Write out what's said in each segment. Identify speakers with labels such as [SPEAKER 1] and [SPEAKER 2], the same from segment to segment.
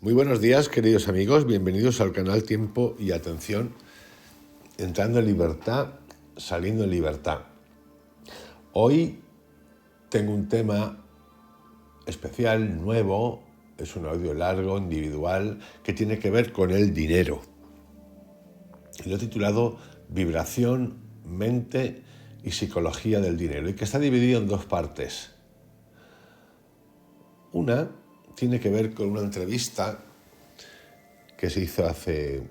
[SPEAKER 1] Muy buenos días, queridos amigos, bienvenidos al canal Tiempo y Atención, entrando en libertad, saliendo en libertad. Hoy tengo un tema especial, nuevo, es un audio largo, individual, que tiene que ver con el dinero. Lo he titulado Vibración, Mente y Psicología del Dinero, y que está dividido en dos partes. Una tiene que ver con una entrevista que se hizo hace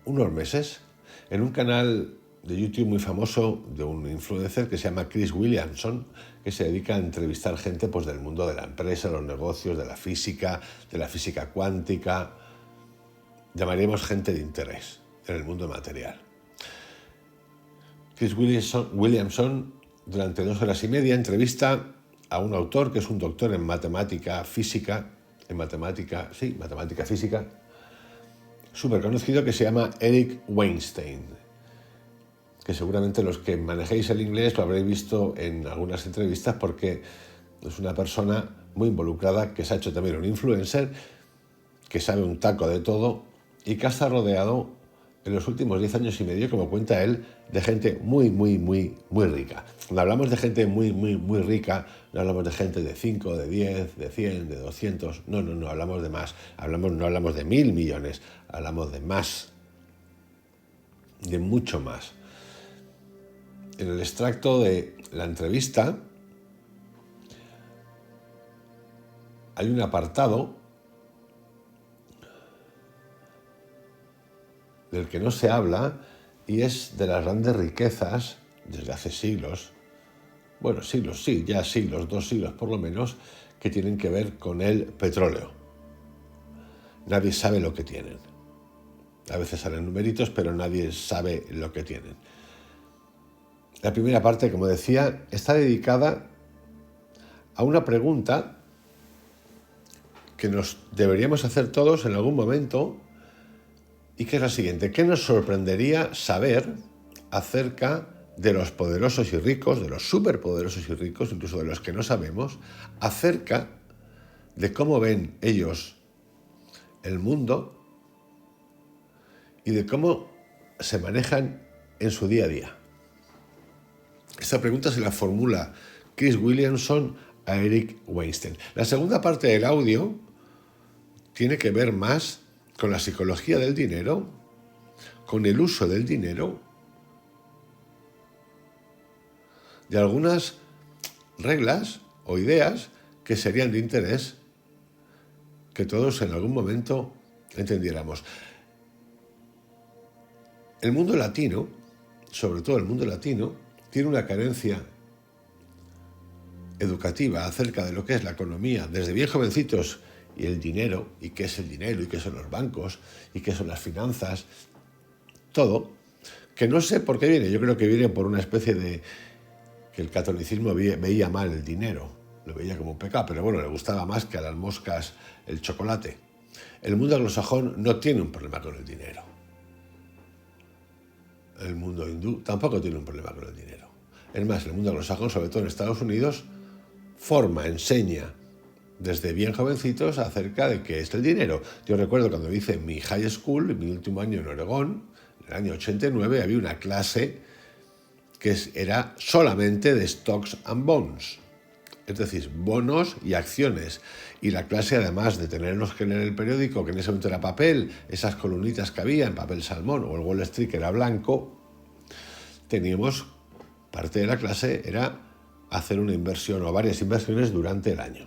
[SPEAKER 1] unos meses en un canal de YouTube muy famoso de un influencer que se llama Chris Williamson, que se dedica a entrevistar gente pues, del mundo de la empresa, los negocios, de la física cuántica. Llamaríamos gente de interés en el mundo material. Chris Williamson, durante 2 horas y media, entrevista a un autor que es un doctor en matemática física, súper conocido, que se llama Eric Weinstein, que seguramente los que manejéis el inglés lo habréis visto en algunas entrevistas porque es una persona muy involucrada, que se ha hecho también un influencer, que sabe un taco de todo y que está rodeado en los últimos 10 años y medio, como cuenta él, de gente muy rica. Cuando hablamos de gente muy rica, no hablamos de gente de 5, de 10, de 100, de 200, no, hablamos de más. No hablamos de 1.000 millones, hablamos de más, de mucho más. En el extracto de la entrevista hay un apartado del que no se habla y es de las grandes riquezas desde hace siglos, siglos, 2 siglos por lo menos, que tienen que ver con el petróleo. Nadie sabe lo que tienen. A veces salen numeritos, pero nadie sabe lo que tienen. La primera parte, como decía, está dedicada a una pregunta que nos deberíamos hacer todos en algún momento, y que es la siguiente: ¿qué nos sorprendería saber acerca de los poderosos y ricos, de los superpoderosos y ricos, incluso de los que no sabemos, acerca de cómo ven ellos el mundo y de cómo se manejan en su día a día? Esta pregunta se la formula Chris Williamson a Eric Weinstein. La segunda parte del audio tiene que ver más con la psicología del dinero, con el uso del dinero, de algunas reglas o ideas que serían de interés que todos en algún momento entendiéramos. El mundo latino, sobre todo el mundo latino, tiene una carencia educativa acerca de lo que es la economía, desde bien jovencitos, y el dinero, y qué es el dinero, y qué son los bancos, y qué son las finanzas, todo, que no sé por qué viene. Yo creo que viene por una especie de que el catolicismo veía mal el dinero, lo veía como un pecado, pero bueno, le gustaba más que a las moscas el chocolate. El mundo anglosajón no tiene un problema con el dinero. El mundo hindú tampoco tiene un problema con el dinero. Es más, el mundo anglosajón, sobre todo en Estados Unidos, enseña desde bien jovencitos acerca de qué es el dinero. Yo recuerdo cuando hice mi high school, en mi último año en Oregón, en el año 89, había una clase que era solamente de stocks and bonds, es decir, bonos y acciones. Y la clase, además de tenernos que leer el periódico, que en ese momento era papel, esas columnitas que había en papel salmón, o el Wall Street, que era blanco, teníamos, parte de la clase era hacer una inversión o varias inversiones durante el año.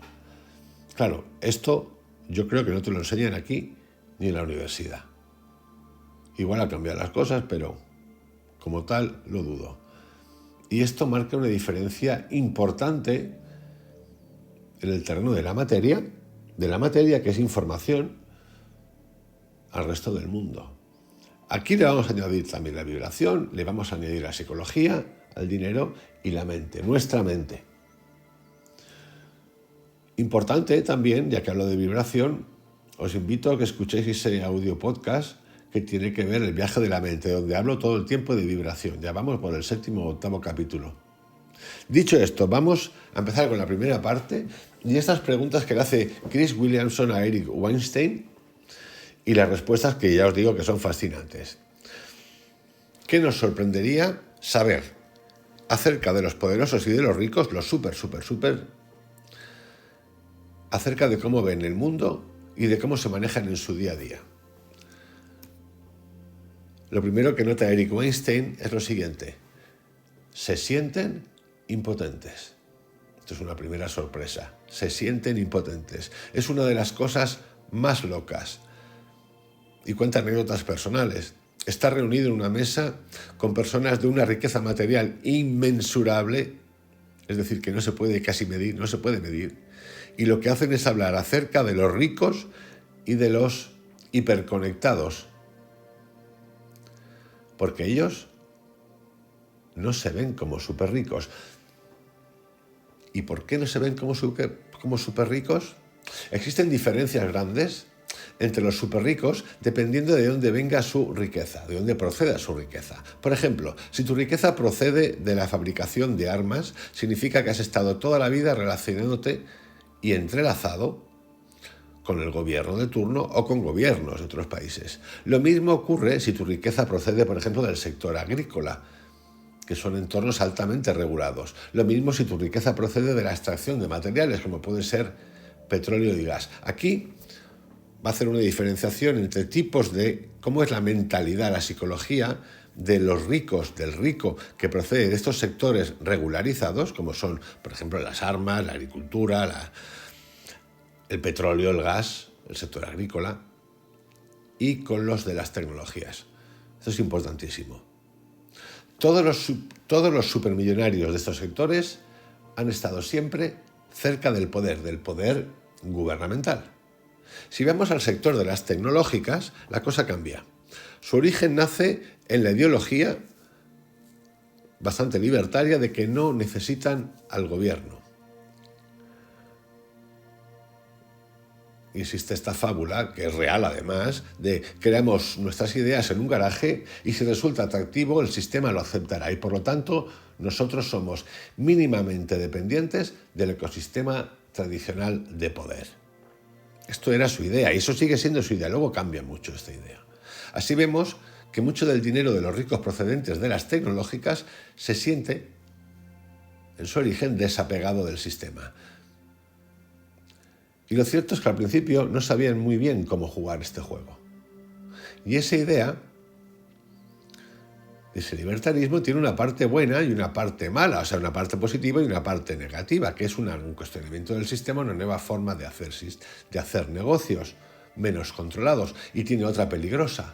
[SPEAKER 1] Claro, esto yo creo que no te lo enseñan aquí ni en la universidad. Igual ha cambiado las cosas, pero como tal lo dudo. Y esto marca una diferencia importante en el terreno de la materia que es información, al resto del mundo. Aquí le vamos a añadir también la vibración, le vamos a añadir la psicología, al dinero y la mente, nuestra mente. Importante también, ya que hablo de vibración, os invito a que escuchéis ese audio podcast que tiene que ver el viaje de la mente, donde hablo todo el tiempo de vibración. Ya vamos por el 7º o 8º capítulo. Dicho esto, vamos a empezar con la primera parte y estas preguntas que le hace Chris Williamson a Eric Weinstein y las respuestas que ya os digo que son fascinantes. ¿Qué nos sorprendería saber acerca de los poderosos y de los ricos, los súper, acerca de cómo ven el mundo y de cómo se manejan en su día a día? Lo primero que nota Eric Weinstein es lo siguiente: se sienten impotentes. Esto es una primera sorpresa. Se sienten impotentes. Es una de las cosas más locas. Y cuenta anécdotas personales. Está reunido en una mesa con personas de una riqueza material inmensurable, es decir, que no se puede casi medir, no se puede medir. Y lo que hacen es hablar acerca de los ricos y de los hiperconectados. Porque ellos no se ven como súper ricos. ¿Y por qué no se ven como súper ricos? Existen diferencias grandes entre los súper ricos dependiendo de dónde venga su riqueza, de dónde proceda su riqueza. Por ejemplo, si tu riqueza procede de la fabricación de armas, significa que has estado toda la vida relacionándote y entrelazado con el gobierno de turno o con gobiernos de otros países. Lo mismo ocurre si tu riqueza procede, por ejemplo, del sector agrícola, que son entornos altamente regulados. Lo mismo si tu riqueza procede de la extracción de materiales, como puede ser petróleo y gas. Aquí va a hacer una diferenciación entre tipos de cómo es la mentalidad, la psicología de los ricos, del rico que procede de estos sectores regularizados, como son, por ejemplo, las armas, la agricultura, el petróleo, el gas, el sector agrícola, y con los de las tecnologías. Esto es importantísimo. Todos los supermillonarios de estos sectores han estado siempre cerca del poder gubernamental. Si vamos al sector de las tecnológicas, la cosa cambia. Su origen nace en la ideología bastante libertaria de que no necesitan al gobierno. Y existe esta fábula, que es real además, de creamos nuestras ideas en un garaje y si resulta atractivo el sistema lo aceptará y por lo tanto nosotros somos mínimamente dependientes del ecosistema tradicional de poder. Esto era su idea y eso sigue siendo su idea, luego cambia mucho esta idea. Así vemos que mucho del dinero de los ricos procedentes de las tecnológicas se siente en su origen desapegado del sistema. Y lo cierto es que al principio no sabían muy bien cómo jugar este juego. Y esa idea, ese libertarismo, tiene una parte buena y una parte mala, o sea, una parte positiva y una parte negativa, que es un cuestionamiento del sistema, una nueva forma de hacer negocios menos controlados. Y tiene otra peligrosa,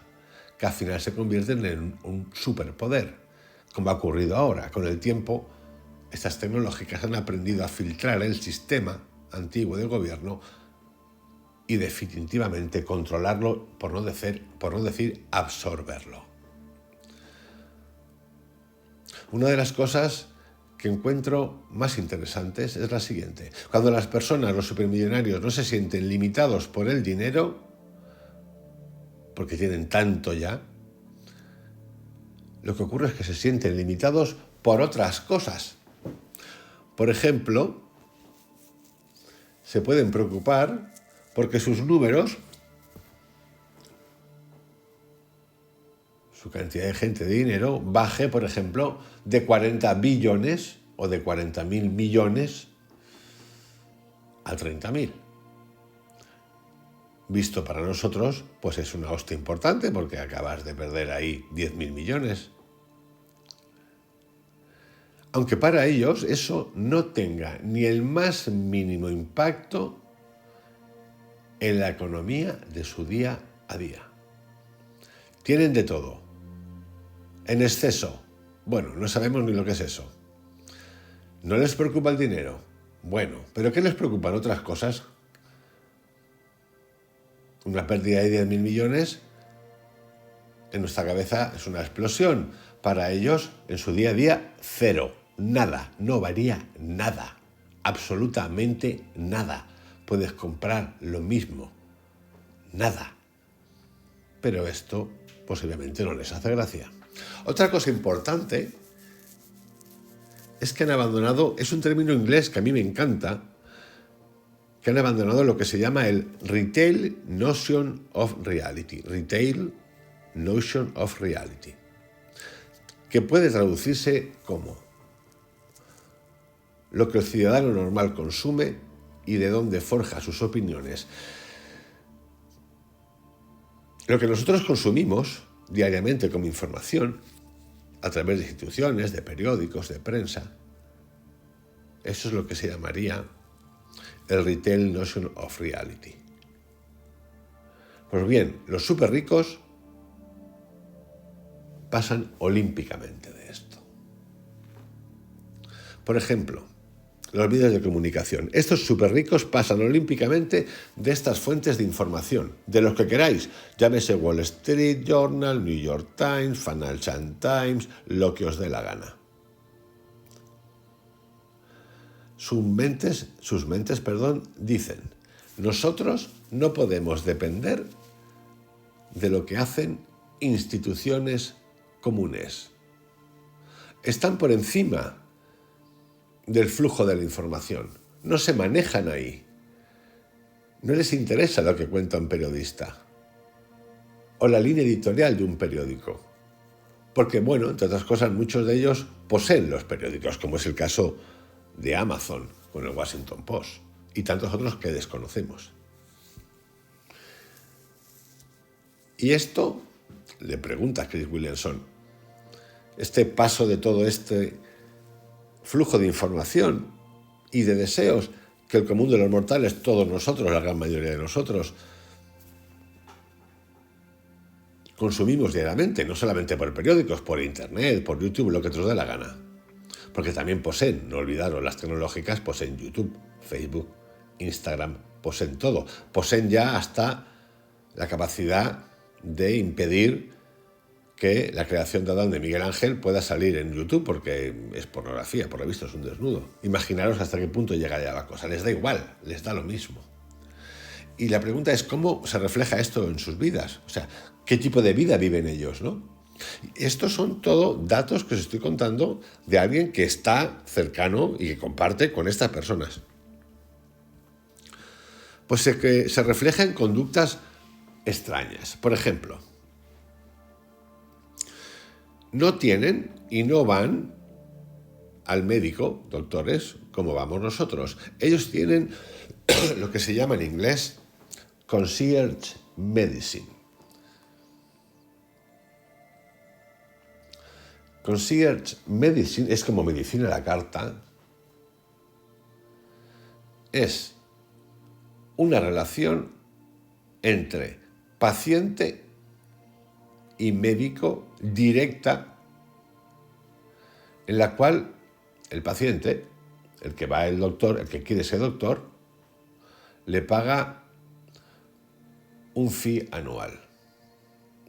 [SPEAKER 1] que al final se convierten en un superpoder, como ha ocurrido ahora. Con el tiempo, estas tecnológicas han aprendido a filtrar el sistema antiguo de gobierno y definitivamente controlarlo, por no decir absorberlo. Una de las cosas que encuentro más interesantes es la siguiente. Cuando las personas, los supermillonarios, no se sienten limitados por el dinero, porque tienen tanto ya, lo que ocurre es que se sienten limitados por otras cosas. Por ejemplo, se pueden preocupar porque sus números, su cantidad de gente de dinero, baje, por ejemplo, de 40 billones o de 40.000 millones a 30.000. Visto para nosotros, pues es una hostia importante porque acabas de perder ahí 10.000 millones. Aunque para ellos eso no tenga ni el más mínimo impacto en la economía de su día a día. Tienen de todo. En exceso. Bueno, no sabemos ni lo que es eso. ¿No les preocupa el dinero? Bueno, ¿pero qué les preocupan otras cosas? Una pérdida de 10.000 millones en nuestra cabeza es una explosión. Para ellos, en su día a día, cero. Nada, no varía nada, absolutamente nada. Puedes comprar lo mismo, nada. Pero esto posiblemente no les hace gracia. Otra cosa importante es que han abandonado, es un término inglés que a mí me encanta, que han abandonado lo que se llama el Retail Notion of Reality. Retail Notion of Reality. Que puede traducirse como lo que el ciudadano normal consume y de dónde forja sus opiniones. Lo que nosotros consumimos diariamente como información, a través de instituciones, de periódicos, de prensa, eso es lo que se llamaría el Retail Notion of Reality. Pues bien, los súper ricos pasan olímpicamente de esto. Por ejemplo, los medios de comunicación. Estos súper ricos pasan olímpicamente de estas fuentes de información, de los que queráis. Llámese Wall Street Journal, New York Times, Financial Times, lo que os dé la gana. Sus mentes, dicen, nosotros no podemos depender de lo que hacen instituciones comunes. Están por encima del flujo de la información. No se manejan ahí. No les interesa lo que cuenta un periodista o la línea editorial de un periódico. Porque, bueno, entre otras cosas, muchos de ellos poseen los periódicos, como es el caso de Amazon con el Washington Post y tantos otros que desconocemos. Y esto, le pregunta a Chris Williamson, este paso de todo este flujo de información y de deseos que el común de los mortales, todos nosotros, la gran mayoría de nosotros, consumimos diariamente, no solamente por periódicos, por internet, por YouTube, lo que te os dé la gana. Porque también poseen, no olvidaros, las tecnológicas poseen YouTube, Facebook, Instagram, poseen todo. Poseen ya hasta la capacidad de impedir que la creación de Adán de Miguel Ángel pueda salir en YouTube porque es pornografía, por lo visto es un desnudo. Imaginaros hasta qué punto llega ya la cosa. Les da igual, les da lo mismo. Y la pregunta es cómo se refleja esto en sus vidas. O sea, ¿qué tipo de vida viven ellos, no? Estos son todo datos que os estoy contando de alguien que está cercano y que comparte con estas personas. Pues se refleja en conductas extrañas. Por ejemplo, no tienen y no van al médico, doctores, como vamos nosotros. Ellos tienen lo que se llama en inglés concierge medicine. Concierge medicine es como medicina a la carta. Es una relación entre paciente y médico directa, en la cual el paciente, el que va al doctor, el que quiere ser doctor, le paga un fee anual.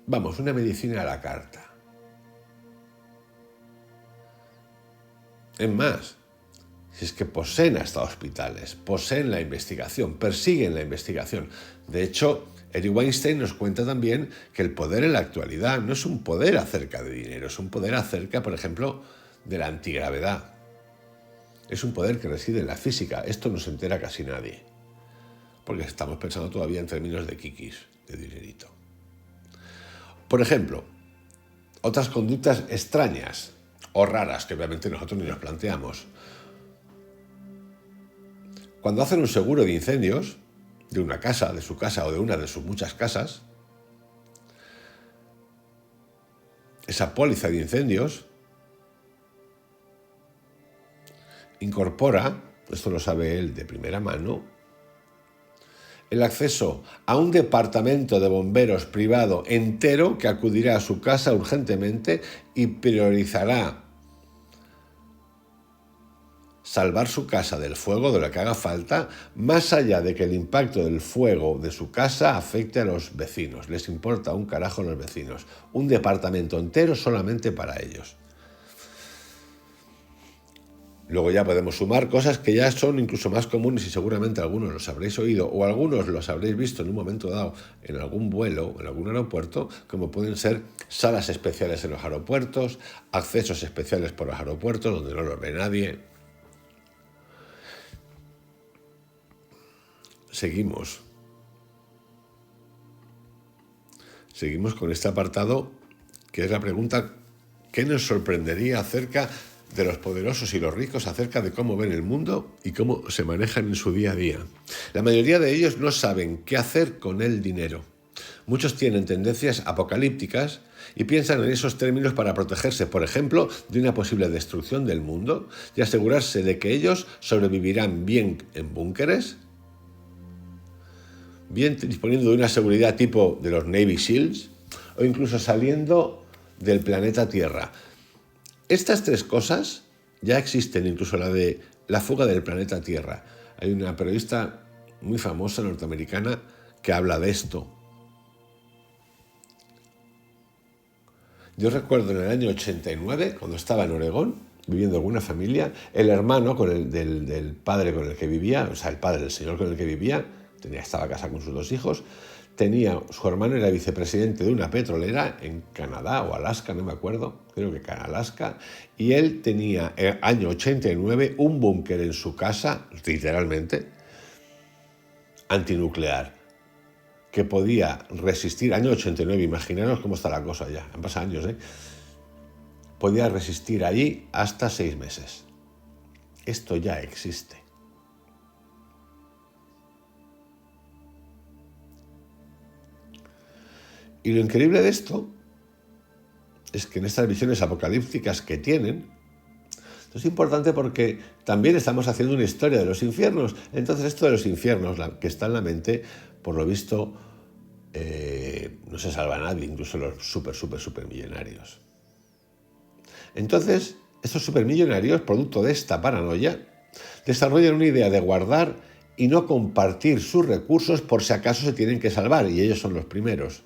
[SPEAKER 1] Vamos, una medicina a la carta. Es más, si es que poseen hasta hospitales, poseen la investigación, persiguen la investigación. De hecho, Eric Weinstein nos cuenta también que el poder en la actualidad no es un poder acerca de dinero, es un poder acerca, por ejemplo, de la antigravedad. Es un poder que reside en la física. Esto no se entera casi nadie, porque estamos pensando todavía en términos de kikis, de dinerito. Por ejemplo, otras conductas extrañas o raras que obviamente nosotros ni nos planteamos. Cuando hacen un seguro de incendios de una casa, de su casa o de una de sus muchas casas, esa póliza de incendios incorpora, esto lo sabe él de primera mano, el acceso a un departamento de bomberos privado entero que acudirá a su casa urgentemente y priorizará salvar su casa del fuego, de lo que haga falta, más allá de que el impacto del fuego de su casa afecte a los vecinos. Les importa un carajo a los vecinos. Un departamento entero solamente para ellos. Luego ya podemos sumar cosas que ya son incluso más comunes y seguramente algunos los habréis oído o algunos los habréis visto en un momento dado en algún vuelo, en algún aeropuerto, como pueden ser salas especiales en los aeropuertos, accesos especiales por los aeropuertos donde no los ve nadie. Seguimos con este apartado, que es la pregunta: ¿qué nos sorprendería acerca de los poderosos y los ricos, acerca de cómo ven el mundo y cómo se manejan en su día a día? La mayoría de ellos no saben qué hacer con el dinero. Muchos tienen tendencias apocalípticas y piensan en esos términos para protegerse, por ejemplo, de una posible destrucción del mundo y asegurarse de que ellos sobrevivirán bien en búnkeres, bien disponiendo de una seguridad tipo de los Navy SEALs o incluso saliendo del planeta Tierra. Estas tres cosas ya existen, incluso la de la fuga del planeta Tierra. Hay una periodista muy famosa norteamericana que habla de esto. Yo recuerdo en el año 89, cuando estaba en Oregón, viviendo con una familia, el hermano del padre con el que vivía, o sea, el padre del señor con el que vivía, estaba casado con sus dos hijos, su hermano era vicepresidente de una petrolera en Canadá o Alaska, no me acuerdo, creo que Alaska, y él tenía, en el año 89, un búnker en su casa, literalmente, antinuclear, que podía resistir, año 89, imaginaros cómo está la cosa ya, han pasado años, podía resistir allí hasta 6 meses. Esto ya existe. Y lo increíble de esto es que en estas visiones apocalípticas que tienen, esto es importante porque también estamos haciendo una historia de los infiernos. Entonces esto de los infiernos, que está en la mente, por lo visto, no se salva a nadie, incluso los super millonarios. Entonces, estos supermillonarios, producto de esta paranoia, desarrollan una idea de guardar y no compartir sus recursos por si acaso se tienen que salvar, y ellos son los primeros.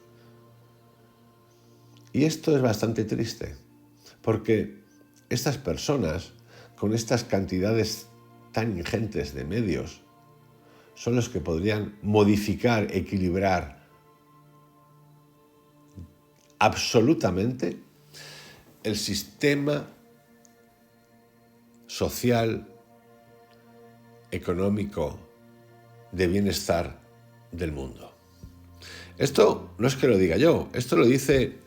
[SPEAKER 1] Y esto es bastante triste, porque estas personas, con estas cantidades tan ingentes de medios, son los que podrían modificar, equilibrar absolutamente el sistema social, económico, de bienestar del mundo. Esto no es que lo diga yo, esto lo dice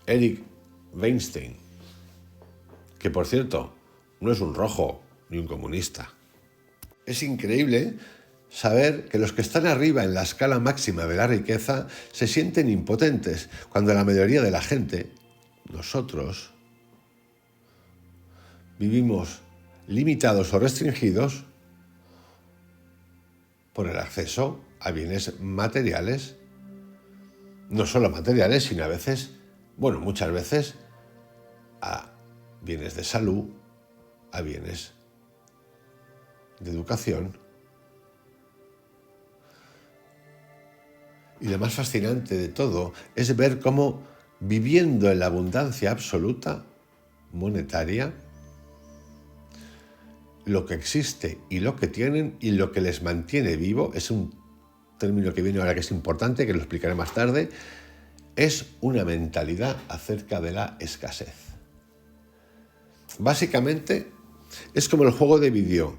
[SPEAKER 1] Eric Weinstein, que por cierto no es un rojo ni un comunista. Es increíble saber que los que están arriba en la escala máxima de la riqueza se sienten impotentes, cuando la mayoría de la gente, nosotros, vivimos limitados o restringidos por el acceso a bienes materiales, no solo materiales, sino a veces, muchas veces, a bienes de salud, a bienes de educación. Y lo más fascinante de todo es ver cómo, viviendo en la abundancia absoluta monetaria, lo que existe y lo que tienen y lo que les mantiene vivo, es un término que viene ahora que es importante, que lo explicaré más tarde, es una mentalidad acerca de la escasez. Básicamente, es como el juego de vídeo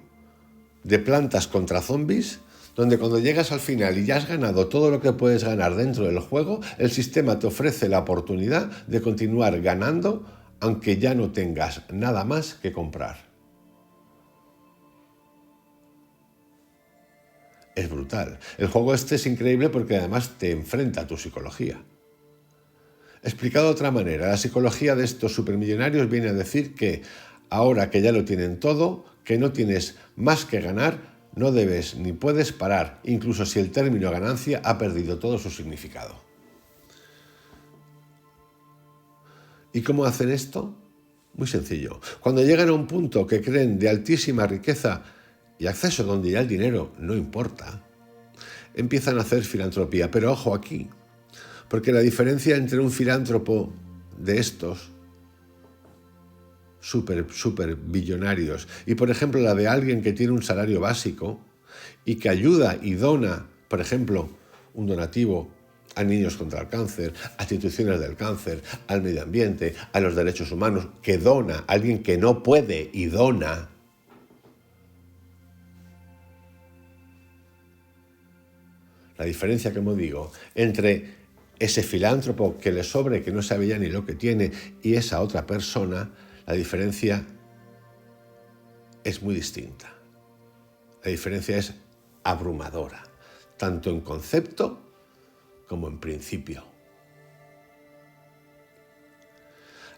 [SPEAKER 1] de Plantas contra Zombies, donde cuando llegas al final y ya has ganado todo lo que puedes ganar dentro del juego, el sistema te ofrece la oportunidad de continuar ganando, aunque ya no tengas nada más que comprar. Es brutal. El juego este es increíble porque además te enfrenta a tu psicología. Explicado de otra manera, la psicología de estos supermillonarios viene a decir que ahora que ya lo tienen todo, que no tienes más que ganar, no debes ni puedes parar, incluso si el término ganancia ha perdido todo su significado. ¿Y cómo hacen esto? Muy sencillo. Cuando llegan a un punto que creen de altísima riqueza y acceso donde ya el dinero no importa, empiezan a hacer filantropía. Pero ojo aquí, porque la diferencia entre un filántropo de estos súper billonarios. Y por ejemplo la de alguien que tiene un salario básico y que ayuda y dona, por ejemplo, un donativo a niños contra el cáncer, a instituciones del cáncer, al medio ambiente, a los derechos humanos, que dona, alguien que no puede y dona. La diferencia, como digo, entre ese filántropo que le sobre, que no sabe ya ni lo que tiene, y esa otra persona, la diferencia es muy distinta. La diferencia es abrumadora, tanto en concepto como en principio.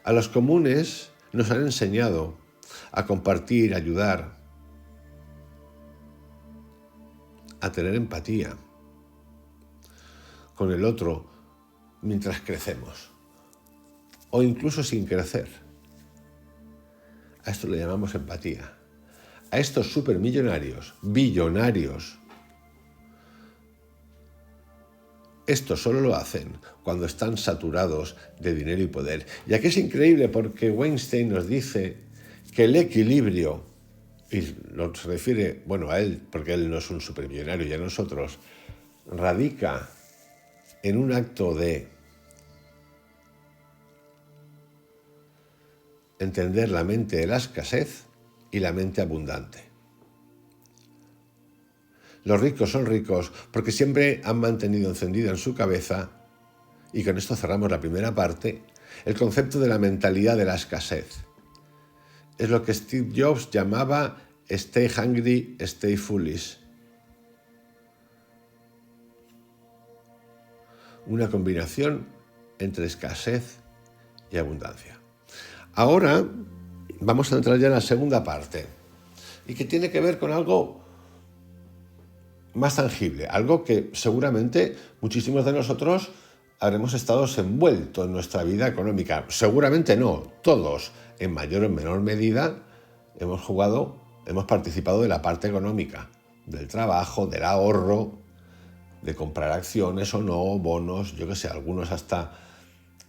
[SPEAKER 1] A los comunes nos han enseñado a compartir, a ayudar, a tener empatía con el otro mientras crecemos, o incluso sin crecer. A esto le llamamos empatía. A estos supermillonarios, billonarios, esto solo lo hacen cuando están saturados de dinero y poder. Y aquí es increíble porque Weinstein nos dice que el equilibrio, y nos refiere, bueno, a él, porque él no es un supermillonario y a nosotros, radica en un acto de entender la mente de la escasez y la mente abundante. Los ricos son ricos porque siempre han mantenido encendido en su cabeza, y con esto cerramos la primera parte, el concepto de la mentalidad de la escasez. Es lo que Steve Jobs llamaba stay hungry, stay foolish. Una combinación entre escasez y abundancia. Ahora vamos a entrar ya en la segunda parte, y que tiene que ver con algo más tangible, algo que seguramente muchísimos de nosotros habremos estado envueltos en nuestra vida económica. Seguramente no, todos, en mayor o en menor medida, hemos participado de la parte económica, del trabajo, del ahorro, de comprar acciones o no, bonos, yo qué sé, algunos hasta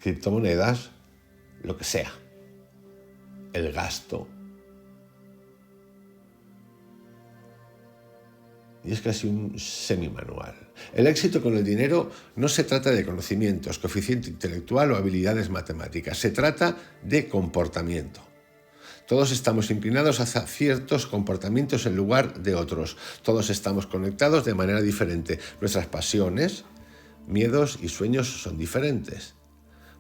[SPEAKER 1] criptomonedas, lo que sea. El gasto. Y es casi un semimanual. El éxito con el dinero no se trata de conocimientos, coeficiente intelectual o habilidades matemáticas. Se trata de comportamiento. Todos estamos inclinados hacia ciertos comportamientos en lugar de otros. Todos estamos conectados de manera diferente. Nuestras pasiones, miedos y sueños son diferentes.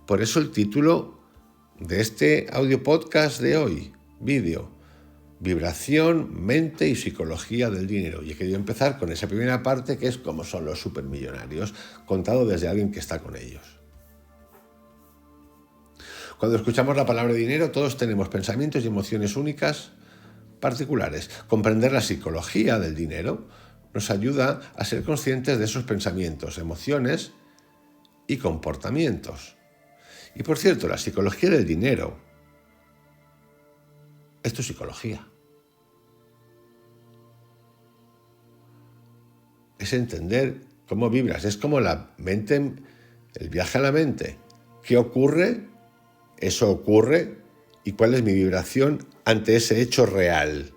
[SPEAKER 1] Por eso el título de este audio podcast de hoy, vídeo, vibración, mente y psicología del dinero. Y he querido empezar con esa primera parte, que es cómo son los supermillonarios, contado desde alguien que está con ellos. Cuando escuchamos la palabra dinero, todos tenemos pensamientos y emociones únicas, particulares. Comprender la psicología del dinero nos ayuda a ser conscientes de esos pensamientos, emociones y comportamientos. Y por cierto, la psicología del dinero es tu psicología. Es entender cómo vibras. Es como la mente, el viaje a la mente. ¿Qué ocurre? Eso ocurre. ¿Y cuál es mi vibración ante ese hecho real?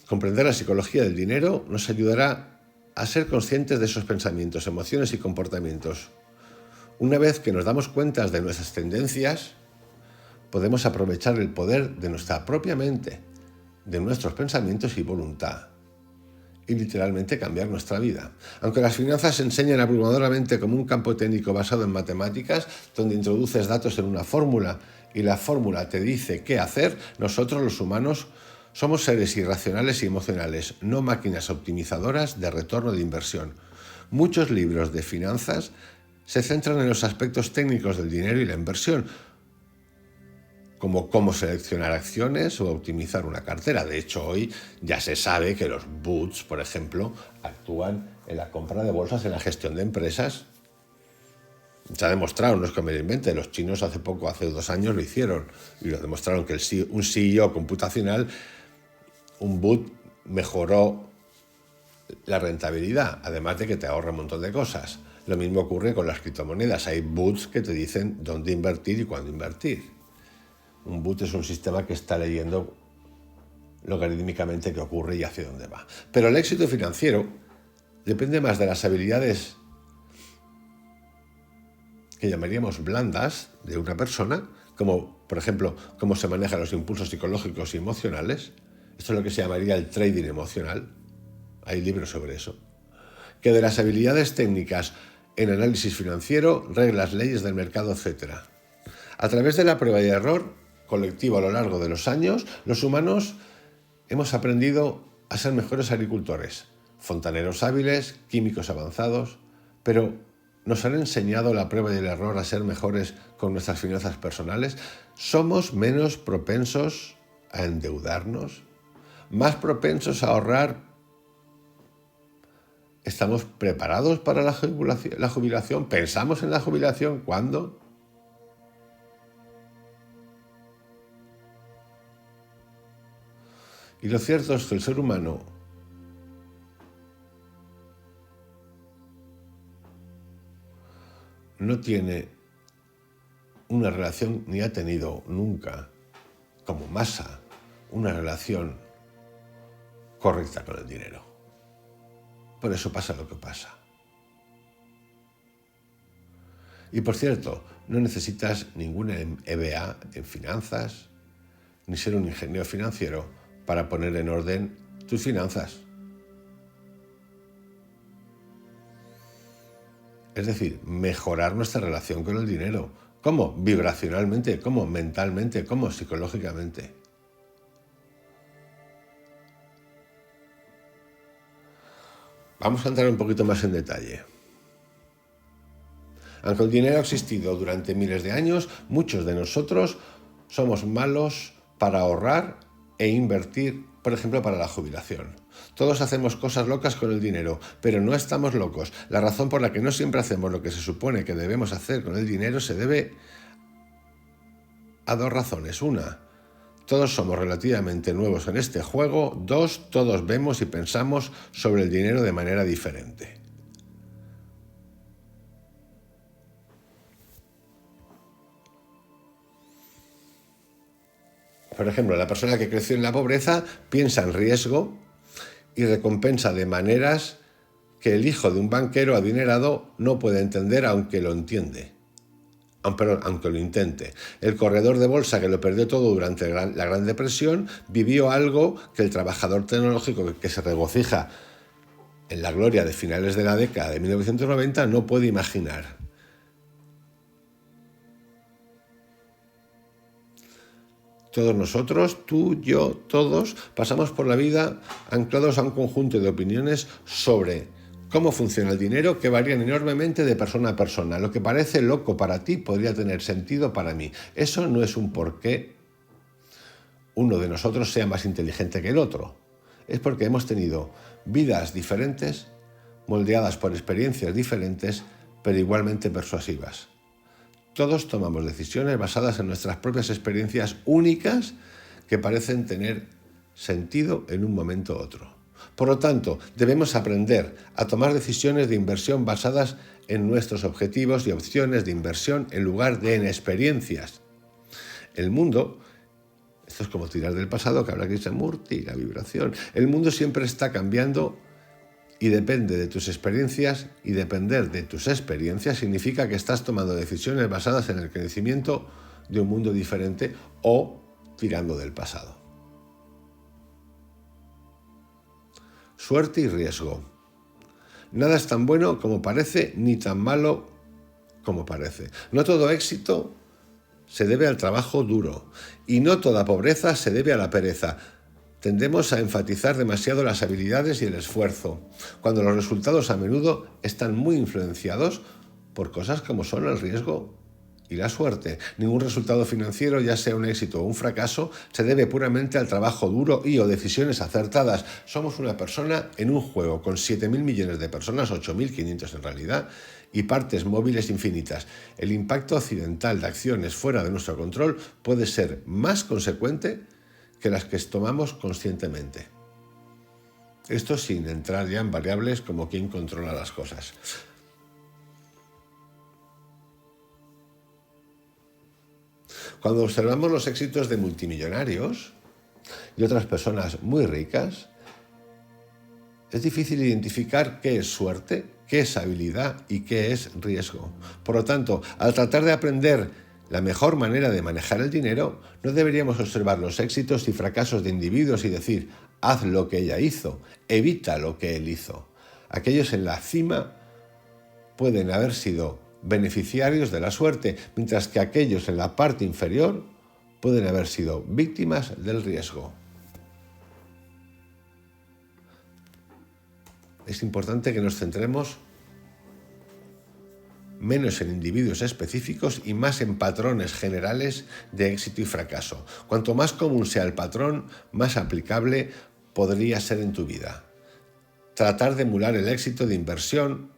[SPEAKER 1] Comprender la psicología del dinero nos ayudará a ser conscientes de esos pensamientos, emociones y comportamientos. Una vez que nos damos cuenta de nuestras tendencias, podemos aprovechar el poder de nuestra propia mente, de nuestros pensamientos y voluntad, y literalmente cambiar nuestra vida. Aunque las finanzas se enseñan abrumadoramente como un campo técnico basado en matemáticas, donde introduces datos en una fórmula y la fórmula te dice qué hacer, nosotros los humanos somos seres irracionales y emocionales, no máquinas optimizadoras de retorno de inversión. Muchos libros de finanzas se centran en los aspectos técnicos del dinero y la inversión, como cómo seleccionar acciones o optimizar una cartera. De hecho, hoy ya se sabe que los bots, por ejemplo, actúan en la compra de bolsas, en la gestión de empresas. Se ha demostrado, no es que me lo invente, los chinos hace 2 años lo hicieron y lo demostraron que un CEO computacional, un bot, mejoró la rentabilidad, además de que te ahorra un montón de cosas. Lo mismo ocurre con las criptomonedas. Hay boots que te dicen dónde invertir y cuándo invertir. Un boot es un sistema que está leyendo logarítmicamente qué ocurre y hacia dónde va. Pero el éxito financiero depende más de las habilidades que llamaríamos blandas de una persona, como por ejemplo cómo se manejan los impulsos psicológicos y emocionales. Esto es lo que se llamaría el trading emocional. Hay libros sobre eso. Que de las habilidades técnicas en análisis financiero, reglas, leyes del mercado, etc. A través de la prueba y error colectivo a lo largo de los años, los humanos hemos aprendido a ser mejores agricultores, fontaneros hábiles, químicos avanzados, pero ¿nos han enseñado la prueba y el error a ser mejores con nuestras finanzas personales? ¿Somos menos propensos a endeudarnos? ¿Más propensos a ahorrar? ¿Estamos preparados para la jubilación? ¿Pensamos en la jubilación? ¿Cuándo? Y lo cierto es que el ser humano no tiene una relación, ni ha tenido nunca, como masa, una relación correcta con el dinero. Por eso pasa lo que pasa. Y por cierto, no necesitas ninguna MBA en finanzas, ni ser un ingeniero financiero para poner en orden tus finanzas. Es decir, mejorar nuestra relación con el dinero. ¿Cómo? Vibracionalmente, ¿cómo? Mentalmente, ¿cómo? Psicológicamente. Vamos a entrar un poquito más en detalle. Aunque el dinero ha existido durante miles de años, muchos de nosotros somos malos para ahorrar e invertir, por ejemplo, para la jubilación. Todos hacemos cosas locas con el dinero, pero no estamos locos. La razón por la que no siempre hacemos lo que se supone que debemos hacer con el dinero se debe a dos razones. Una, todos somos relativamente nuevos en este juego. Dos, todos vemos y pensamos sobre el dinero de manera diferente. Por ejemplo, la persona que creció en la pobreza piensa en riesgo y recompensa de maneras que el hijo de un banquero adinerado no puede entender, aunque lo entiende. Aunque lo intente. El corredor de bolsa que lo perdió todo durante la Gran Depresión vivió algo que el trabajador tecnológico que se regocija en la gloria de finales de la década de 1990 no puede imaginar. Todos nosotros, tú, yo, todos, pasamos por la vida anclados a un conjunto de opiniones sobre cómo funciona el dinero que varían enormemente de persona a persona. Lo que parece loco para ti podría tener sentido para mí. Eso no es un porqué uno de nosotros sea más inteligente que el otro. Es porque hemos tenido vidas diferentes, moldeadas por experiencias diferentes, pero igualmente persuasivas. Todos tomamos decisiones basadas en nuestras propias experiencias únicas que parecen tener sentido en un momento u otro. Por lo tanto, debemos aprender a tomar decisiones de inversión basadas en nuestros objetivos y opciones de inversión en lugar de en experiencias. El mundo, esto es como tirar del pasado, que habla Krishnamurti, la vibración. El mundo siempre está cambiando y depende de tus experiencias, y depender de tus experiencias significa que estás tomando decisiones basadas en el conocimiento de un mundo diferente o tirando del pasado. Suerte y riesgo. Nada es tan bueno como parece, ni tan malo como parece. No todo éxito se debe al trabajo duro, y no toda pobreza se debe a la pereza. Tendemos a enfatizar demasiado las habilidades y el esfuerzo, cuando los resultados a menudo están muy influenciados por cosas como son el riesgo y la suerte. Ningún resultado financiero, ya sea un éxito o un fracaso, se debe puramente al trabajo duro y o decisiones acertadas. Somos una persona en un juego con 7.000 millones de personas, 8.500 en realidad, y partes móviles infinitas. El impacto accidental de acciones fuera de nuestro control puede ser más consecuente que las que tomamos conscientemente. Esto sin entrar ya en variables como quién controla las cosas. Cuando observamos los éxitos de multimillonarios y otras personas muy ricas, es difícil identificar qué es suerte, qué es habilidad y qué es riesgo. Por lo tanto, al tratar de aprender la mejor manera de manejar el dinero, no deberíamos observar los éxitos y fracasos de individuos y decir, haz lo que ella hizo, evita lo que él hizo. Aquellos en la cima pueden haber sido beneficiarios de la suerte, mientras que aquellos en la parte inferior pueden haber sido víctimas del riesgo. Es importante que nos centremos menos en individuos específicos y más en patrones generales de éxito y fracaso. Cuanto más común sea el patrón, más aplicable podría ser en tu vida. Tratar de emular el éxito de inversión,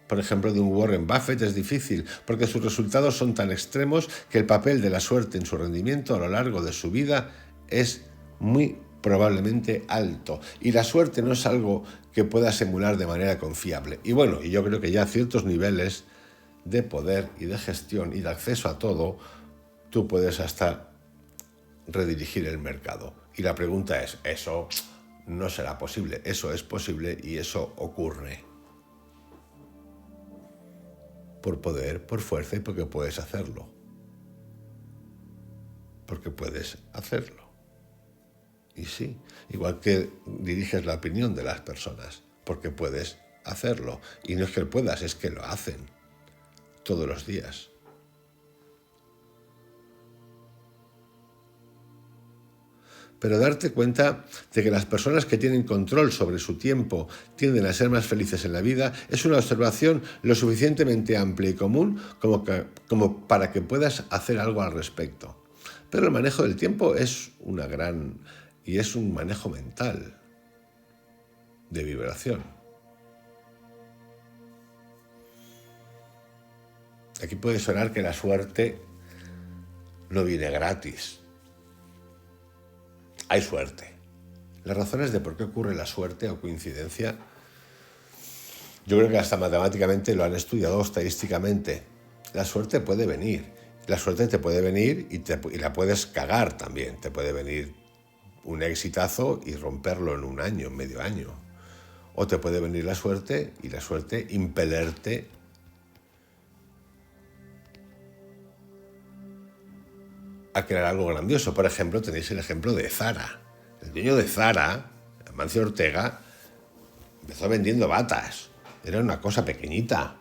[SPEAKER 1] por ejemplo, de un Warren Buffett, es difícil, porque sus resultados son tan extremos que el papel de la suerte en su rendimiento a lo largo de su vida es muy probablemente alto. Y la suerte no es algo que puedas emular de manera confiable. Y bueno, yo creo que ya a ciertos niveles de poder y de gestión y de acceso a todo, tú puedes hasta redirigir el mercado. Y la pregunta es, eso no será posible. Eso es posible y eso ocurre. Por poder, por fuerza y porque puedes hacerlo. Porque puedes hacerlo. Y sí, igual que diriges la opinión de las personas, porque puedes hacerlo. Y no es que puedas, es que lo hacen todos los días. Pero darte cuenta de que las personas que tienen control sobre su tiempo tienden a ser más felices en la vida es una observación lo suficientemente amplia y común como para que puedas hacer algo al respecto. Pero el manejo del tiempo es es un manejo mental de vibración. Aquí puede sonar que la suerte no viene gratis. Hay suerte. Las razones de por qué ocurre la suerte o coincidencia, yo creo que hasta matemáticamente lo han estudiado estadísticamente. La suerte puede venir. La suerte te puede venir y la puedes cagar también. Te puede venir un exitazo y romperlo en un año, en medio año. O te puede venir la suerte y la suerte impelerte a crear algo grandioso. Por ejemplo, tenéis el ejemplo de Zara. El dueño de Zara, Amancio Ortega, empezó vendiendo batas. Era una cosa pequeñita.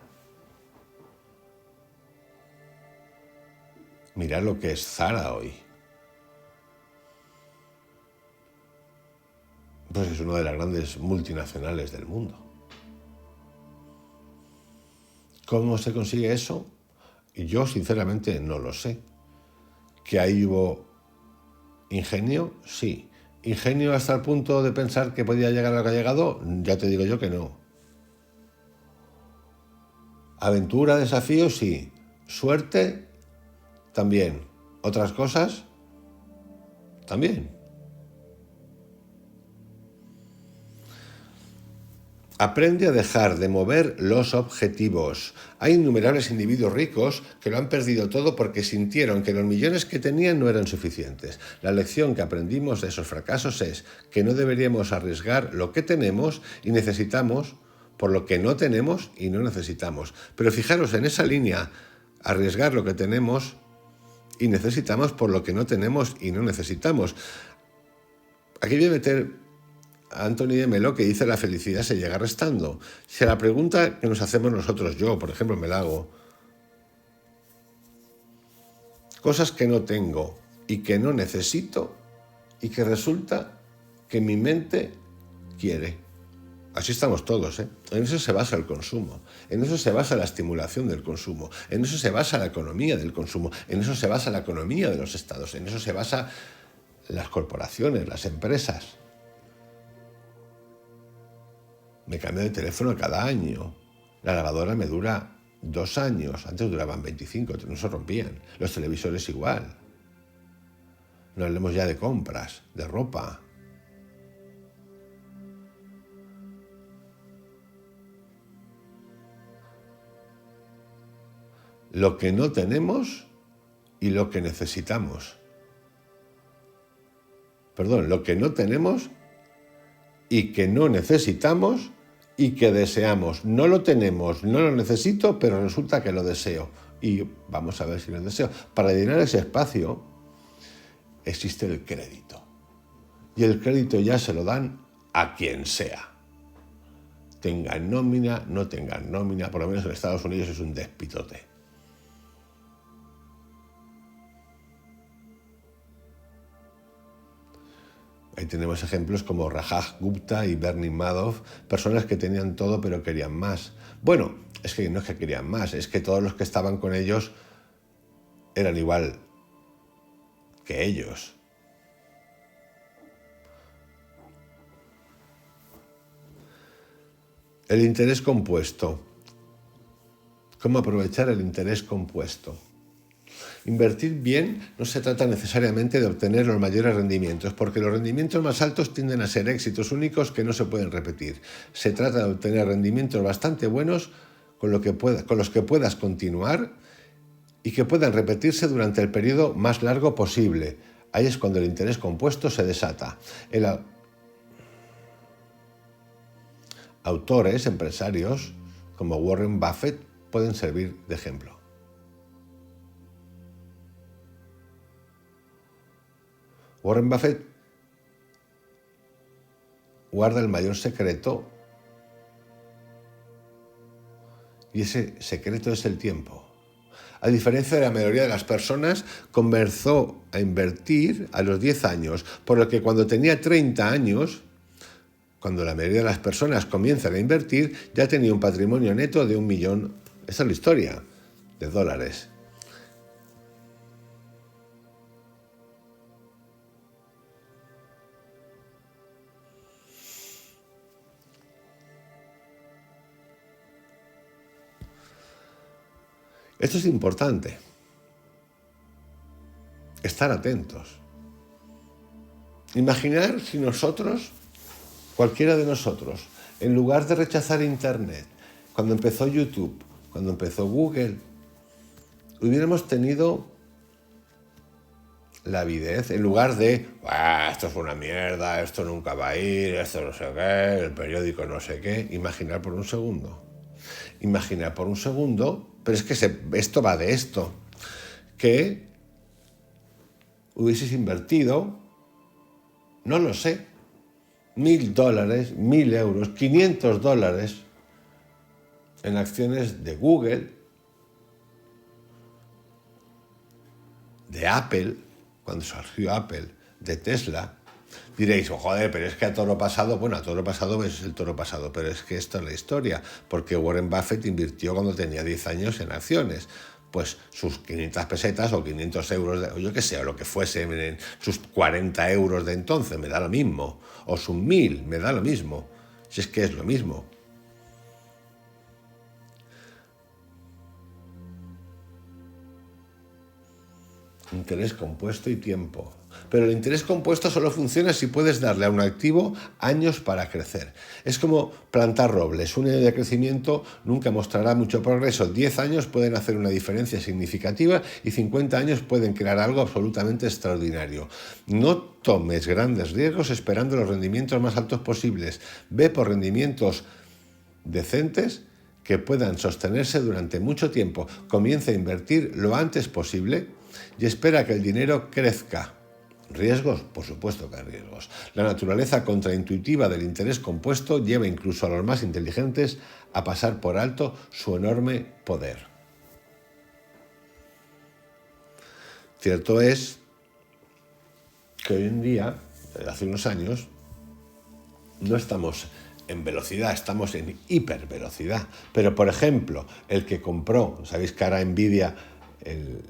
[SPEAKER 1] Mirad lo que es Zara hoy. Pues es una de las grandes multinacionales del mundo. ¿Cómo se consigue eso? Y yo sinceramente no lo sé. ¿Que ahí hubo ingenio? Sí. ¿Ingenio hasta el punto de pensar que podía llegar a lo que ha llegado? Ya te digo yo que no. ¿Aventura, desafío? Sí. ¿Suerte? También. ¿Otras cosas? También. Aprende a dejar de mover los objetivos. Hay innumerables individuos ricos que lo han perdido todo porque sintieron que los millones que tenían no eran suficientes. La lección que aprendimos de esos fracasos es que no deberíamos arriesgar lo que tenemos y necesitamos por lo que no tenemos y no necesitamos. Pero fijaros en esa línea, arriesgar lo que tenemos y necesitamos por lo que no tenemos y no necesitamos. Aquí voy a meter Anthony de Melo, que dice la felicidad se llega restando. Si a la pregunta que nos hacemos nosotros, yo por ejemplo me la hago, cosas que no tengo y que no necesito y que resulta que mi mente quiere. Así estamos todos, ¿eh? En eso se basa el consumo, en eso se basa la estimulación del consumo, en eso se basa la economía del consumo, en eso se basa la economía de los estados, en eso se basa las corporaciones, las empresas. Me cambio de teléfono cada año. La lavadora me dura 2 años. Antes duraban 25, no se rompían. Los televisores igual. No hablemos ya de compras, de ropa. Lo que no tenemos y lo que necesitamos. Perdón, lo que no tenemos y que no necesitamos y que deseamos. No lo tenemos, no lo necesito, pero resulta que lo deseo. Y vamos a ver si lo deseo. Para llenar ese espacio existe el crédito. Y el crédito ya se lo dan a quien sea. Tengan nómina, no tengan nómina, por lo menos en Estados Unidos es un despitote. Ahí tenemos ejemplos como Rajat Gupta y Bernie Madoff, personas que tenían todo pero querían más. Bueno, es que no es que querían más, es que todos los que estaban con ellos eran igual que ellos. El interés compuesto. ¿Cómo aprovechar el interés compuesto? Invertir bien no se trata necesariamente de obtener los mayores rendimientos, porque los rendimientos más altos tienden a ser éxitos únicos que no se pueden repetir. Se trata de obtener rendimientos bastante buenos con los que puedas continuar y que puedan repetirse durante el periodo más largo posible. Ahí es cuando el interés compuesto se desata. Autores, empresarios como Warren Buffett pueden servir de ejemplo. Warren Buffett guarda el mayor secreto y ese secreto es el tiempo. A diferencia de la mayoría de las personas, comenzó a invertir a los 10 años, por lo que cuando tenía 30 años, cuando la mayoría de las personas comienzan a invertir, ya tenía un patrimonio neto de 1 millón, esa es la historia, de dólares. Esto es importante. Estar atentos. Imaginar si nosotros, cualquiera de nosotros, en lugar de rechazar Internet, cuando empezó YouTube, cuando empezó Google, hubiéramos tenido la avidez, en lugar de esto es una mierda, esto nunca va a ir, esto no sé qué, el periódico no sé qué, imaginar por un segundo. Imaginar por un segundo, pero es que esto va de esto, que hubieses invertido, no lo sé, $1.000, 1.000 euros, $500 en acciones de Google, de Apple, cuando surgió Apple, de Tesla. Diréis, joder, pero es que a toro pasado, bueno, a toro pasado es el toro pasado, pero es que esto es la historia, porque Warren Buffett invirtió cuando tenía 10 años en acciones. Pues sus 500 pesetas o 500 euros, o yo qué sé, o lo que fuese, en sus 40 euros de entonces, me da lo mismo, o sus 1.000, me da lo mismo, si es que es lo mismo. Interés compuesto y tiempo. Pero el interés compuesto solo funciona si puedes darle a un activo años para crecer. Es como plantar robles. Un año de crecimiento nunca mostrará mucho progreso. 10 años pueden hacer una diferencia significativa y 50 años pueden crear algo absolutamente extraordinario. No tomes grandes riesgos esperando los rendimientos más altos posibles. Ve por rendimientos decentes que puedan sostenerse durante mucho tiempo. Comienza a invertir lo antes posible y espera que el dinero crezca. ¿Riesgos? Por supuesto que hay riesgos. La naturaleza contraintuitiva del interés compuesto lleva incluso a los más inteligentes a pasar por alto su enorme poder. Cierto es que hoy en día, hace unos años, no estamos en velocidad, estamos en hipervelocidad. Pero, por ejemplo, el que compró, sabéis que ahora Nvidia,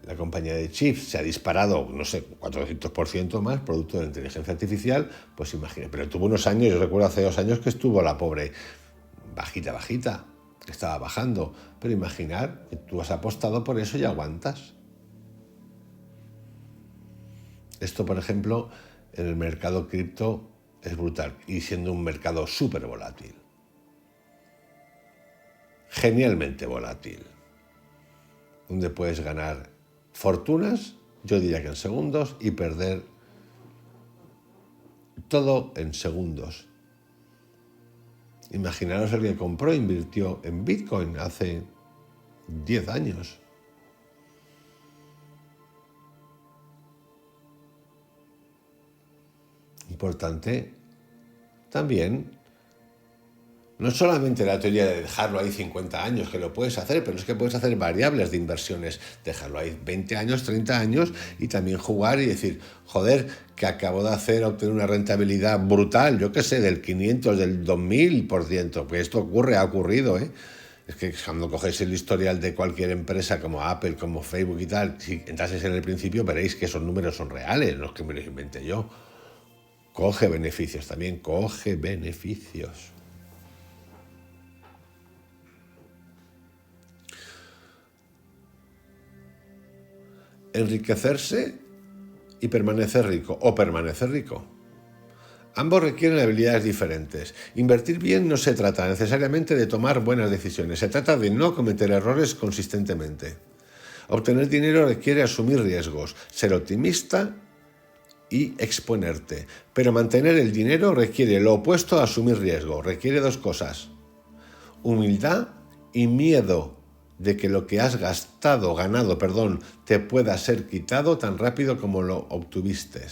[SPEAKER 1] la compañía de chips, se ha disparado, no sé, 400% más, producto de la inteligencia artificial, pues imagínate. Pero tuvo unos años, yo recuerdo hace 2 años que estuvo la pobre bajita, que estaba bajando. Pero imaginar que tú has apostado por eso y aguantas. Esto, por ejemplo, en el mercado cripto es brutal, y siendo un mercado súper volátil. Genialmente volátil. Donde puedes ganar fortunas yo diría que en segundos, y perder todo en segundos. Imaginaros el que compró e invirtió en Bitcoin hace 10 años. Importante también, no solamente la teoría de dejarlo ahí 50 años, que lo puedes hacer, pero es que puedes hacer variables de inversiones, dejarlo ahí 20 años, 30 años y también jugar y decir, joder, que acabo de obtener una rentabilidad brutal, yo qué sé, del 500, del 2000%, pues esto ha ocurrido, ¿eh? Es que cuando cogéis el historial de cualquier empresa como Apple, como Facebook y tal, si entraseis en el principio veréis que esos números son reales, no es que me los inventé yo. Coge beneficios también, coge beneficios. Enriquecerse y permanecer rico, o permanecer rico. Ambos requieren habilidades diferentes. Invertir bien no se trata necesariamente de tomar buenas decisiones, se trata de no cometer errores consistentemente. Obtener dinero requiere asumir riesgos, ser optimista y exponerte. Pero mantener el dinero requiere lo opuesto a asumir riesgo, requiere dos cosas: humildad y miedo de que lo que has ganado, te pueda ser quitado tan rápido como lo obtuviste.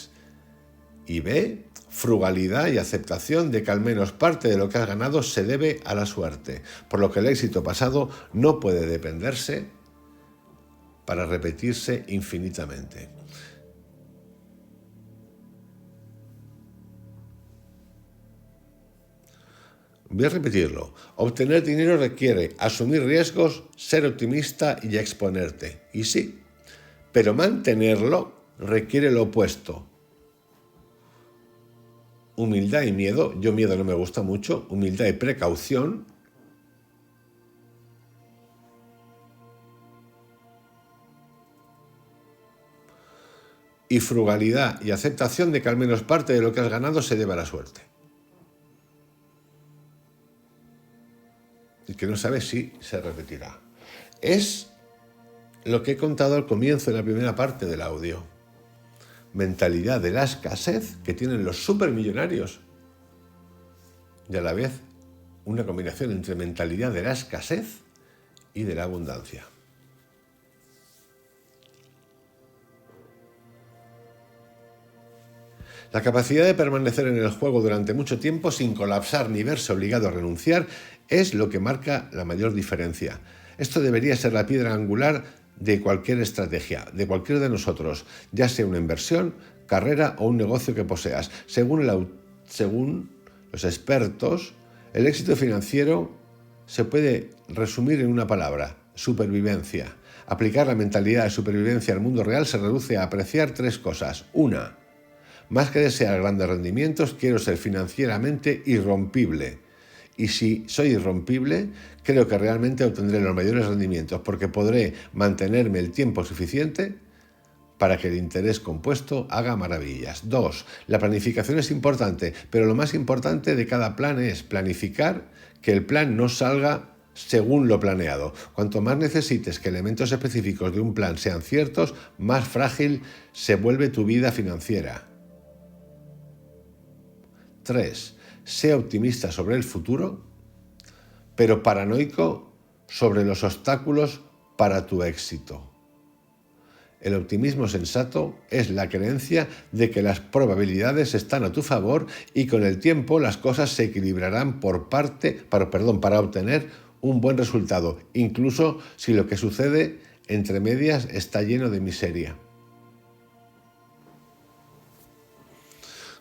[SPEAKER 1] Y B, frugalidad y aceptación de que al menos parte de lo que has ganado se debe a la suerte, por lo que el éxito pasado no puede dependerse para repetirse infinitamente. Voy a repetirlo. Obtener dinero requiere asumir riesgos, ser optimista y exponerte. Y sí, pero mantenerlo requiere lo opuesto: humildad y miedo. Yo miedo no me gusta mucho. Humildad y precaución. Y frugalidad y aceptación de que al menos parte de lo que has ganado se debe a la suerte. Y que no sabes si se repetirá. Es lo que he contado al comienzo, en la primera parte del audio. Mentalidad de la escasez que tienen los supermillonarios. Y a la vez, una combinación entre mentalidad de la escasez y de la abundancia. La capacidad de permanecer en el juego durante mucho tiempo sin colapsar ni verse obligado a renunciar es lo que marca la mayor diferencia. Esto debería ser la piedra angular de cualquier estrategia, de cualquiera de nosotros, ya sea una inversión, carrera o un negocio que poseas. Según los expertos, el éxito financiero se puede resumir en una palabra: supervivencia. Aplicar la mentalidad de supervivencia al mundo real se reduce a apreciar tres cosas. Una, más que desear grandes rendimientos, quiero ser financieramente irrompible. Y si soy irrompible, creo que realmente obtendré los mayores rendimientos, porque podré mantenerme el tiempo suficiente para que el interés compuesto haga maravillas. 2. La planificación es importante, pero lo más importante de cada plan es planificar que el plan no salga según lo planeado. Cuanto más necesites que elementos específicos de un plan sean ciertos, más frágil se vuelve tu vida financiera. 3. Sé optimista sobre el futuro, pero paranoico sobre los obstáculos para tu éxito. El optimismo sensato es la creencia de que las probabilidades están a tu favor y con el tiempo las cosas se equilibrarán para obtener un buen resultado, incluso si lo que sucede entre medias está lleno de miseria.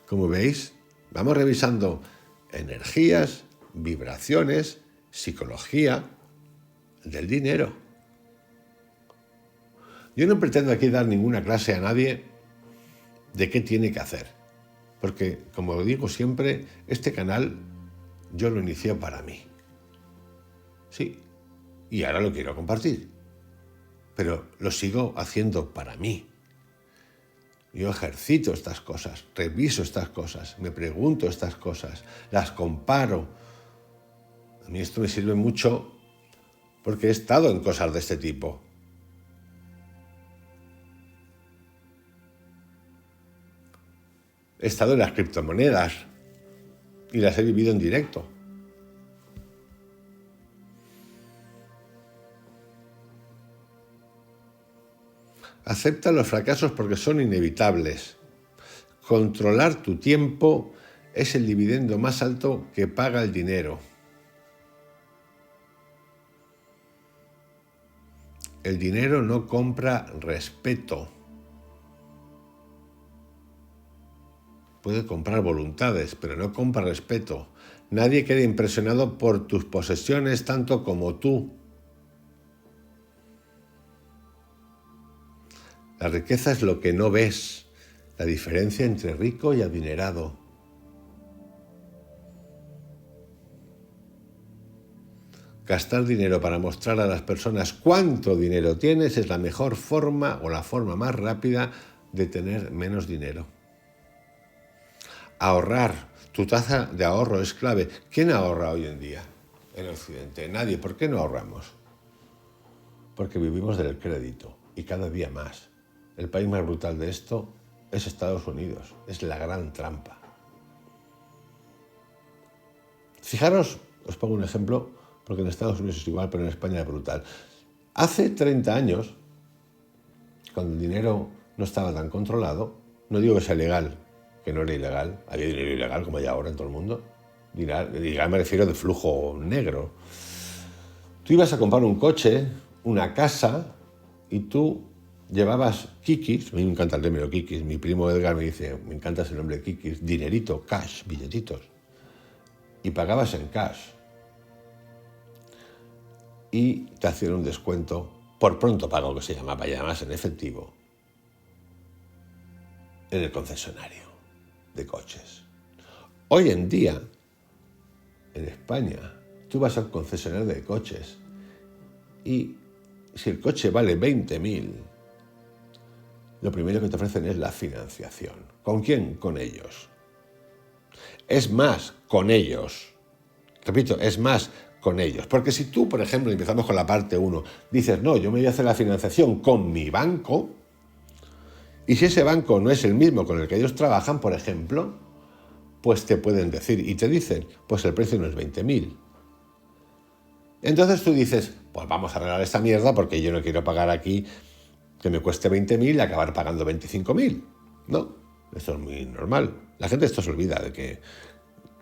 [SPEAKER 1] Como veis, vamos revisando energías, vibraciones, psicología del dinero. Yo no pretendo aquí dar ninguna clase a nadie de qué tiene que hacer, porque, como digo siempre, este canal yo lo inicié para mí. Sí, y ahora lo quiero compartir, pero lo sigo haciendo para mí. Yo ejercito estas cosas, reviso estas cosas, me pregunto estas cosas, las comparo. A mí esto me sirve mucho porque he estado en cosas de este tipo. He estado en las criptomonedas y las he vivido en directo. Acepta los fracasos porque son inevitables. Controlar tu tiempo es el dividendo más alto que paga el dinero. El dinero no compra respeto. Puede comprar voluntades, pero no compra respeto. Nadie queda impresionado por tus posesiones tanto como tú. La riqueza es lo que no ves, la diferencia entre rico y adinerado. Gastar dinero para mostrar a las personas cuánto dinero tienes es la mejor forma o la forma más rápida de tener menos dinero. Ahorrar. Tu tasa de ahorro es clave. ¿Quién ahorra hoy en día en Occidente? Nadie. ¿Por qué no ahorramos? Porque vivimos del crédito y cada día más. El país más brutal de esto es Estados Unidos. Es la gran trampa. Fijaros, os pongo un ejemplo, porque en Estados Unidos es igual, pero en España es brutal. Hace 30 años, cuando el dinero no estaba tan controlado, no digo que sea legal, que no era ilegal, había dinero ilegal como hay ahora en todo el mundo. Ilegal me refiero de flujo negro. Tú ibas a comprar un coche, una casa, y tú llevabas kikis. A mí me encanta el término kikis. Mi primo Edgar me dice, me encanta ese nombre kikis, dinerito, cash, billetitos. Y pagabas en cash. Y te hacían un descuento por pronto pago, que se llamaba, y además en efectivo, en el concesionario de coches. Hoy en día, en España, tú vas al concesionario de coches y si el coche vale 20.000, lo primero que te ofrecen es la financiación. ¿Con quién? Con ellos. Es más, con ellos. Repito, es más, con ellos. Porque si tú, por ejemplo, empezamos con la parte 1, dices, no, yo me voy a hacer la financiación con mi banco, y si ese banco no es el mismo con el que ellos trabajan, por ejemplo, pues te pueden decir, y te dicen, pues el precio no es 20.000. Entonces tú dices, pues vamos a arreglar esta mierda porque yo no quiero pagar aquí que me cueste 20.000 y acabar pagando 25.000. No, esto es muy normal. La gente esto se olvida de que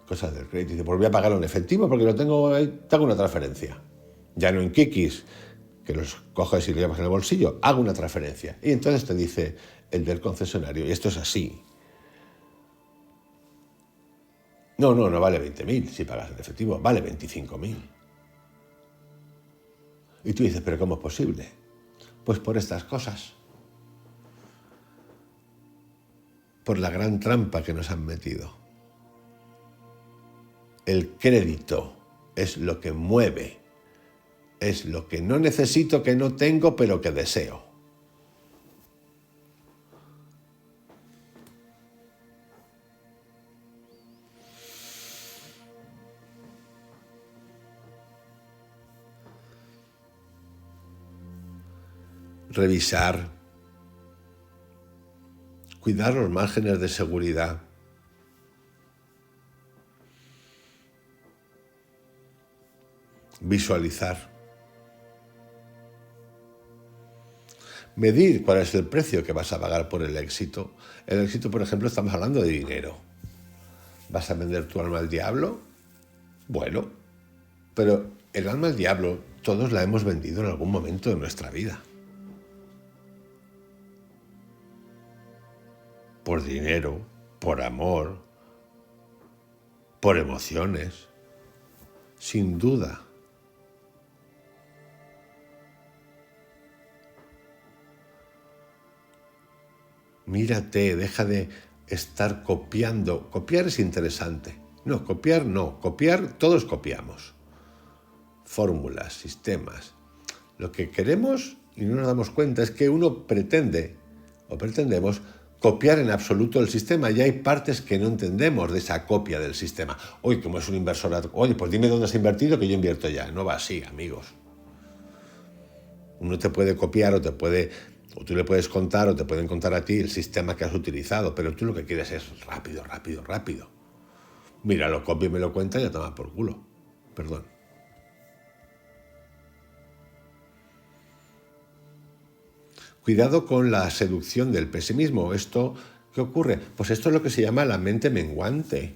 [SPEAKER 1] cosas del crédito. Dice, pues voy a pagarlo en efectivo porque lo tengo ahí, te hago una transferencia. Ya no en kikis, que los coges y lo llevas en el bolsillo, hago una transferencia. Y entonces te dice el del concesionario, y esto es así. No vale 20.000 si pagas en efectivo, vale 25.000. Y tú dices, ¿pero cómo es posible? Pues por estas cosas. Por la gran trampa que nos han metido. El crédito es lo que mueve. Es lo que no necesito, que no tengo, pero que deseo. Revisar, cuidar los márgenes de seguridad, visualizar, medir cuál es el precio que vas a pagar por el éxito. El éxito, por ejemplo, estamos hablando de dinero. ¿Vas a vender tu alma al diablo? Bueno, pero el alma al diablo todos la hemos vendido en algún momento de nuestra vida. Por dinero, por amor, por emociones, sin duda. Mírate, deja de estar copiando. Copiar es interesante. No, copiar todos copiamos. Fórmulas, sistemas. Lo que queremos y no nos damos cuenta es que uno pretende o pretendemos copiar en absoluto el sistema y hay partes que no entendemos de esa copia del sistema. Oye, como es un inversor, oye, pues dime dónde has invertido que yo invierto ya. No va así, amigos. Uno te puede copiar o te puede O tú le puedes contar o te pueden contar a ti el sistema que has utilizado, pero tú lo que quieres es rápido, rápido, rápido. Mira, lo copio y me lo cuenta y a tomar por culo. Perdón. Cuidado con la seducción del pesimismo. ¿Esto qué ocurre? Pues esto es lo que se llama la mente menguante.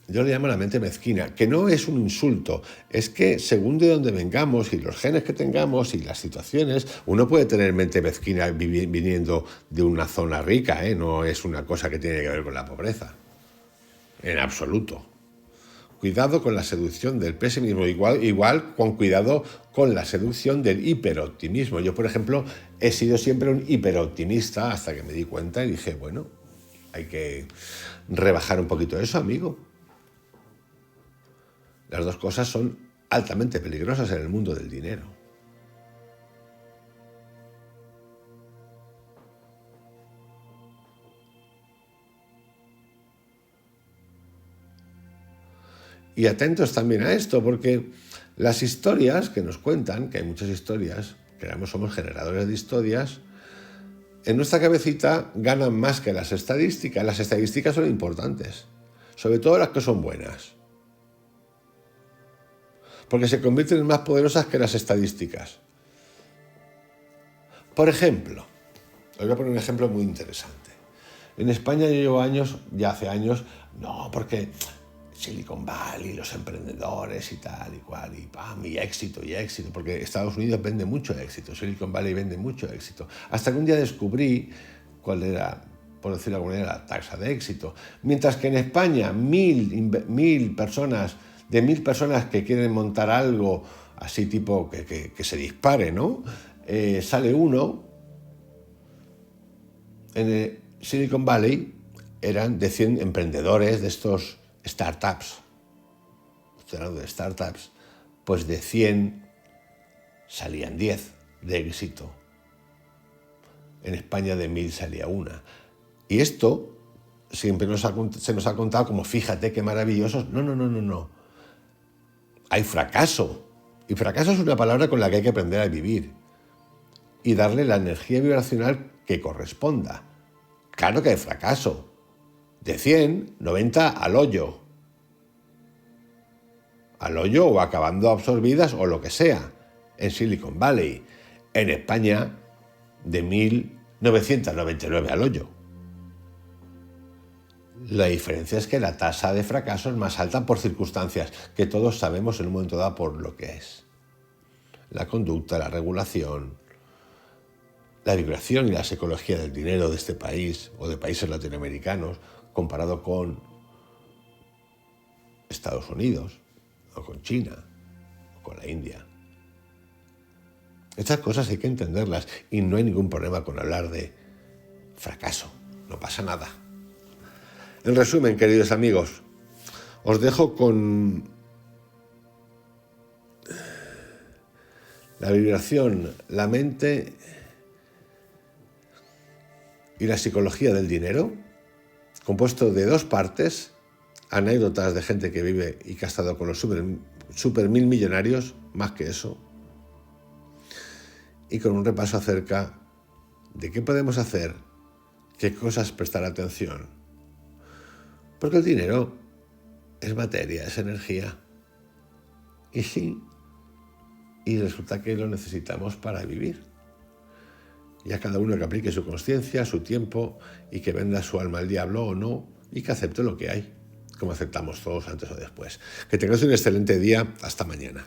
[SPEAKER 1] Yo le llamo la mente mezquina, que no es un insulto, es que según de dónde vengamos y los genes que tengamos y las situaciones, uno puede tener mente mezquina viniendo de una zona rica, ¿eh? No es una cosa que tiene que ver con la pobreza, en absoluto. Cuidado con la seducción del pesimismo, igual con cuidado con la seducción del hiperoptimismo. Yo, por ejemplo, he sido siempre un hiperoptimista hasta que me di cuenta y dije, bueno, hay que rebajar un poquito eso, amigo. Las dos cosas son altamente peligrosas en el mundo del dinero. Y atentos también a esto, porque las historias que nos cuentan, que hay muchas historias, que somos generadores de historias, en nuestra cabecita ganan más que las estadísticas. Las estadísticas son importantes, sobre todo las que son buenas, porque se convierten en más poderosas que las estadísticas. Por ejemplo, os voy a poner un ejemplo muy interesante. En España yo llevo años, ya hace años, no, porque Silicon Valley, los emprendedores y tal y cual, y pam, y éxito, porque Estados Unidos vende mucho éxito, Silicon Valley vende mucho éxito. Hasta que un día descubrí cuál era, por decirlo de alguna manera, la tasa de éxito. Mientras que en España, mil personas que quieren montar algo así tipo que se dispare, ¿no? Sale uno. En Silicon Valley eran de 100 emprendedores de estos startups. Estoy hablando de startups. Pues de 100 salían 10 de éxito. En España de 1000 salía una. Y esto siempre se nos ha contado como fíjate qué maravillosos. No. Hay fracaso. Y fracaso es una palabra con la que hay que aprender a vivir. Y darle la energía vibracional que corresponda. Claro que hay fracaso. De 100, 90 al hoyo. Al hoyo o acabando absorbidas o lo que sea. En Silicon Valley. En España, de 1999 al hoyo. La diferencia es que la tasa de fracaso es más alta por circunstancias que todos sabemos en un momento dado por lo que es. La conducta, la regulación, la vibración y la psicología del dinero de este país o de países latinoamericanos comparado con Estados Unidos o con China o con la India. Estas cosas hay que entenderlas y no hay ningún problema con hablar de fracaso, no pasa nada. En resumen, queridos amigos, os dejo con la vibración, la mente y la psicología del dinero, compuesto de 2 partes, anécdotas de gente que vive y que ha estado con los super mil millonarios, más que eso, y con un repaso acerca de qué podemos hacer, qué cosas prestar atención. Porque el dinero es materia, es energía. Y sí, y resulta que lo necesitamos para vivir. Y a cada uno que aplique su conciencia, su tiempo, y que venda su alma al diablo o no, y que acepte lo que hay, como aceptamos todos antes o después. Que tengáis un excelente día. Hasta mañana.